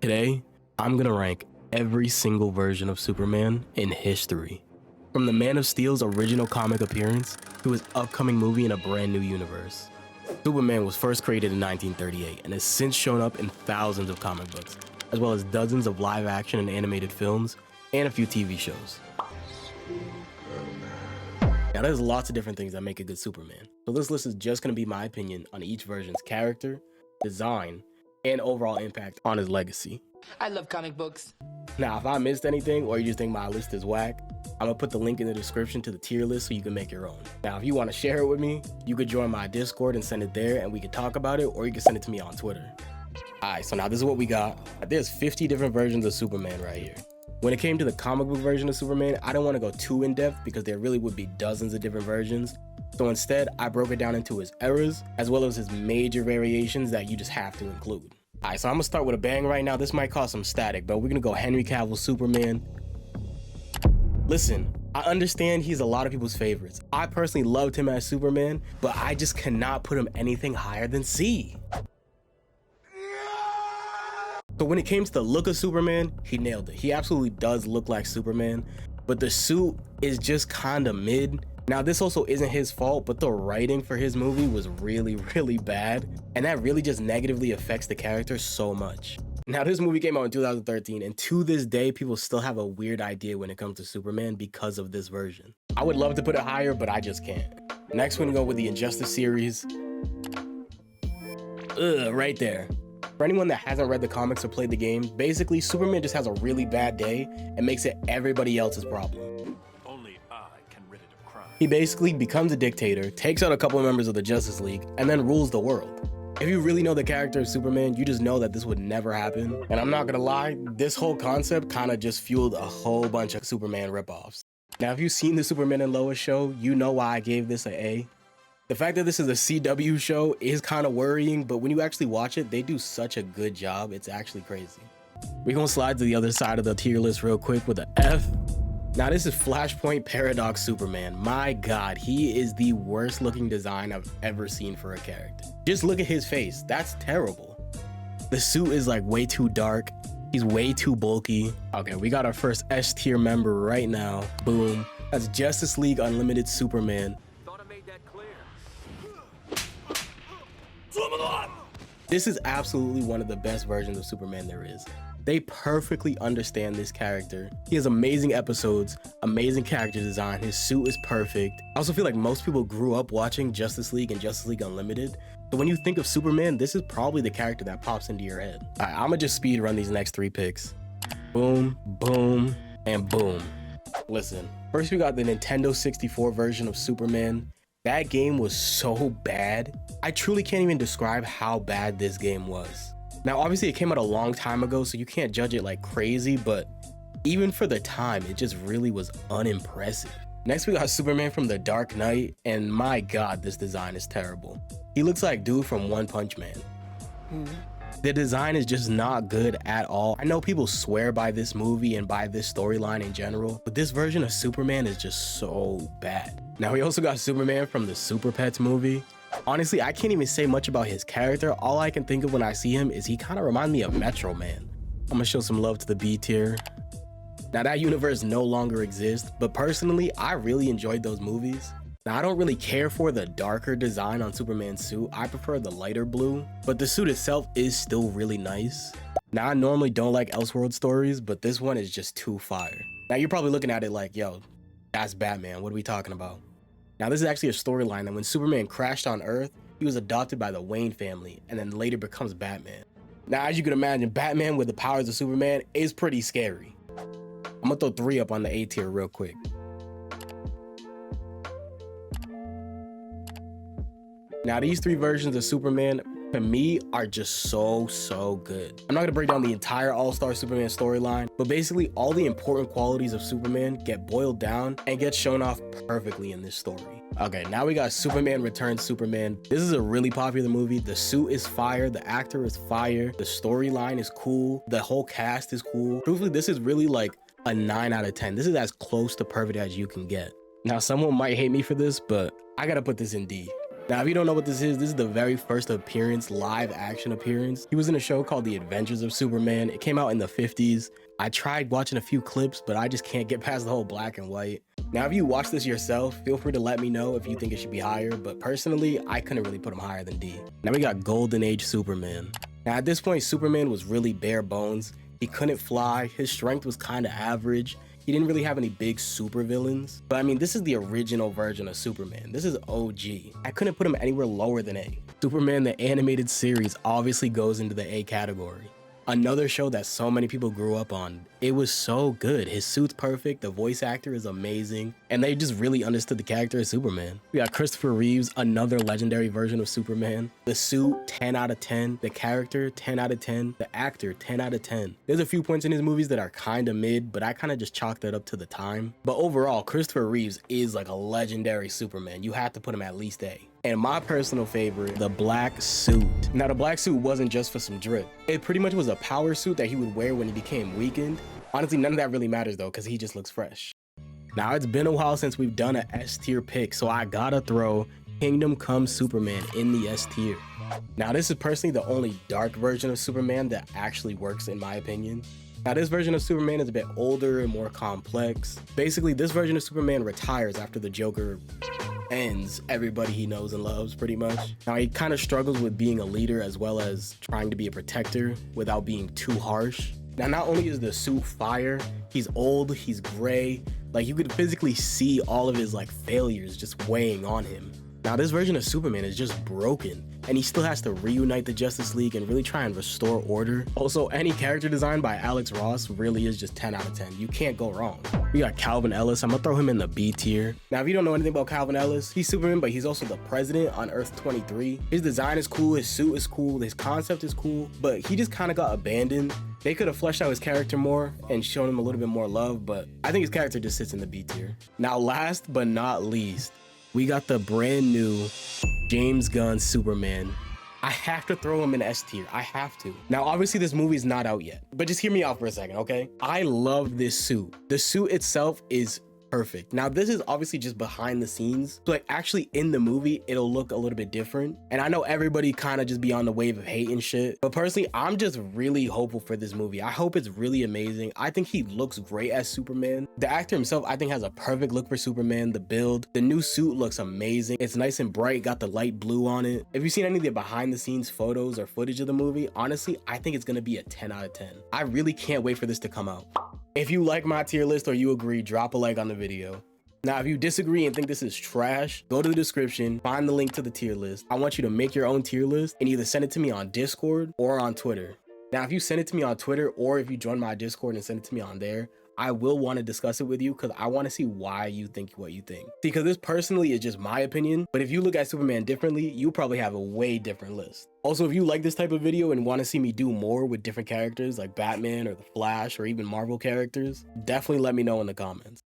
Today, I'm gonna rank every single version of Superman in history. From the Man of Steel's original comic appearance to his upcoming movie in a brand new universe. Superman was first created in 1938 and has since shown up in thousands of comic books, as well as dozens of live action and animated films, and a few TV shows. Now there's lots of different things that make a good Superman, so this list is just going to be my opinion on each version's character, design, and overall impact on his legacy. I love comic books. Now if I missed anything or you just think my list is whack, I'm going to put the link in the description to the tier list so you can make your own. Now if you want to share it with me, you could join my Discord and send it there and we could talk about it, or you can send it to me on Twitter. Alright, so now this is what we got. There's 50 different versions of Superman right here. When it came to the comic book version of Superman, I don't want to go too in depth because there really would be dozens of different versions. So instead, I broke it down into his eras, as well as his major variations that you just have to include. Alright, so I'm gonna start with a bang right now. This might cause some static, but we're gonna go Henry Cavill Superman. Listen, I understand he's a lot of people's favorites. I personally loved him as Superman, but I just cannot put him anything higher than C. So when it came to the look of Superman, he nailed it. He absolutely does look like Superman, but the suit is just kinda mid. Now this also isn't his fault, but the writing for his movie was really bad, and that really just negatively affects the character so much. Now this movie came out in 2013, and to this day, people still have a weird idea when it comes to Superman because of this version. I would love to put it higher, but I just can't. Next we're gonna go with the Injustice series. Right there. For anyone that hasn't read the comics or played the game, basically Superman just has a really bad day and makes it everybody else's problem. Only I can rid it of crime. He basically becomes a dictator, takes out a couple of members of the Justice League, and then rules the world. If you really know the character of Superman, you just know that this would never happen. And I'm not gonna lie, this whole concept kinda just fueled a whole bunch of Superman ripoffs. Now if you've seen the Superman and Lois show, you know why I gave this an A. The fact that this is a CW show is kind of worrying, but when you actually watch it, they do such a good job, it's actually crazy. We're gonna slide to the other side of the tier list real quick with an F. Now this is Flashpoint Paradox Superman. My god, he is the worst looking design I've ever seen for a character. Just look at his face, that's terrible. The suit is like way too dark, he's way too bulky. Okay, we got our first S tier member right now, boom. That's Justice League Unlimited Superman. This is absolutely one of the best versions of Superman there is. They perfectly understand this character. He has amazing episodes, amazing character design, his suit is perfect. I also feel like most people grew up watching Justice League and Justice League Unlimited, so when you think of Superman, this is probably the character that pops into your head. Alright, I'ma just speed run these next 3 picks. Boom, boom, and boom. Listen, first we got the Nintendo 64 version of Superman. That game was so bad. I truly can't even describe how bad this game was. Now, obviously it came out a long time ago, so you can't judge it like crazy, but even for the time, it just really was unimpressive. Next, we got Superman from The Dark Knight, and my god, this design is terrible. He looks like dude from One Punch Man. The design is just not good at all. I know people swear by this movie and by this storyline in general, but this version of Superman is just so bad. Now we also got Superman from the Super Pets movie. Honestly, I can't even say much about his character. All I can think of when I see him is he kind of reminds me of Metro Man. I'm gonna show some love to the B tier. Now that universe no longer exists, but personally, I really enjoyed those movies. Now I don't really care for the darker design on Superman's suit. I prefer the lighter blue, but the suit itself is still really nice. Now I normally don't like Elseworld stories, but this one is just too fire. Now you're probably looking at it like, yo, that's Batman, what are we talking about? Now this is actually a storyline that when Superman crashed on Earth, he was adopted by the Wayne family and then later becomes Batman. Now as you can imagine, Batman with the powers of Superman is pretty scary. I'm gonna throw 3 up on the A tier real quick. Now these 3 versions of Superman, to me, are just so good. I'm not gonna break down the entire All-Star Superman storyline, but basically all the important qualities of Superman get boiled down and get shown off perfectly in this story. Okay, now we got Superman Returns Superman. This is a really popular movie. The suit is fire, the actor is fire, the storyline is cool, the whole cast is cool. Truthfully, this is really like a 9 out of 10. This is as close to perfect as you can get. Now someone might hate me for this, but I gotta put this in D. Now, if you don't know what this is the very first appearance, live action appearance. He was in a show called The Adventures of Superman. It came out in the 50s. I tried watching a few clips, but I just can't get past the whole black and white. Now, if you watch this yourself, feel free to let me know if you think it should be higher, but personally, I couldn't really put him higher than D. Now we got Golden Age Superman. Now at this point, Superman was really bare bones. He couldn't fly, his strength was kind of average. He didn't really have any big supervillains. But I mean, this is the original version of Superman. This is OG. I couldn't put him anywhere lower than A. Superman the animated series obviously goes into the A category. Another show that so many people grew up on. It was so good. His suit's perfect, the voice actor is amazing, and they just really understood the character of Superman. We got Christopher Reeves, another legendary version of Superman. The suit, 10 out of 10. The character, 10 out of 10. The actor, 10 out of 10. There's a few points in his movies that are kind of mid, but I kind of just chalked that up to the time. But overall, Christopher Reeves is like a legendary Superman. You have to put him at least A. And my personal favorite, the black suit. Now, the black suit wasn't just for some drip. It pretty much was a power suit that he would wear when he became weakened. Honestly, none of that really matters though, because he just looks fresh. Now, it's been a while since we've done an S tier pick, so I gotta throw Kingdom Come Superman in the S tier. Now, this is personally the only dark version of Superman that actually works in my opinion. Now, this version of Superman is a bit older and more complex. Basically, this version of Superman retires after the Joker ends everybody he knows and loves pretty much. Now, he kind of struggles with being a leader as well as trying to be a protector without being too harsh. Now, not only is the suit fire, he's old, he's gray, like you could physically see all of his like failures just weighing on him. Now, this version of Superman is just broken, and he still has to reunite the Justice League and really try and restore order. Also, any character design by Alex Ross really is just 10 out of 10. You can't go wrong. We got Calvin Ellis. I'm gonna throw him in the B tier. Now, if you don't know anything about Calvin Ellis, he's Superman, but he's also the president on Earth 23. His design is cool, his suit is cool, his concept is cool, but he just kind of got abandoned. They could have fleshed out his character more and shown him a little bit more love, but I think his character just sits in the B tier. Now, last but not least, we got the brand new James Gunn Superman. I have to throw him in S tier. I have to. Now, obviously this movie's not out yet, but just hear me out for a second, okay? I love this suit. The suit itself is perfect. Now, this is obviously just behind the scenes, so like actually in the movie, it'll look a little bit different. And I know everybody kind of just be on the wave of hate and shit, but personally, I'm just really hopeful for this movie. I hope it's really amazing. I think he looks great as Superman. The actor himself, I think, has a perfect look for Superman. The build, the new suit looks amazing. It's nice and bright, got the light blue on it. If you've seen any of the behind the scenes photos or footage of the movie, honestly, I think it's gonna be a 10 out of 10. I really can't wait for this to come out. If you like my tier list or you agree, drop a like on the video. Now, if you disagree and think this is trash, go to the description, find the link to the tier list. I want you to make your own tier list and either send it to me on Discord or on Twitter. Now, if you send it to me on Twitter or if you join my Discord and send it to me on there, I will want to discuss it with you because I want to see why you think what you think. Because this personally is just my opinion, but if you look at Superman differently, you probably have a way different list. Also, if you like this type of video and want to see me do more with different characters like Batman or the Flash or even Marvel characters, definitely let me know in the comments.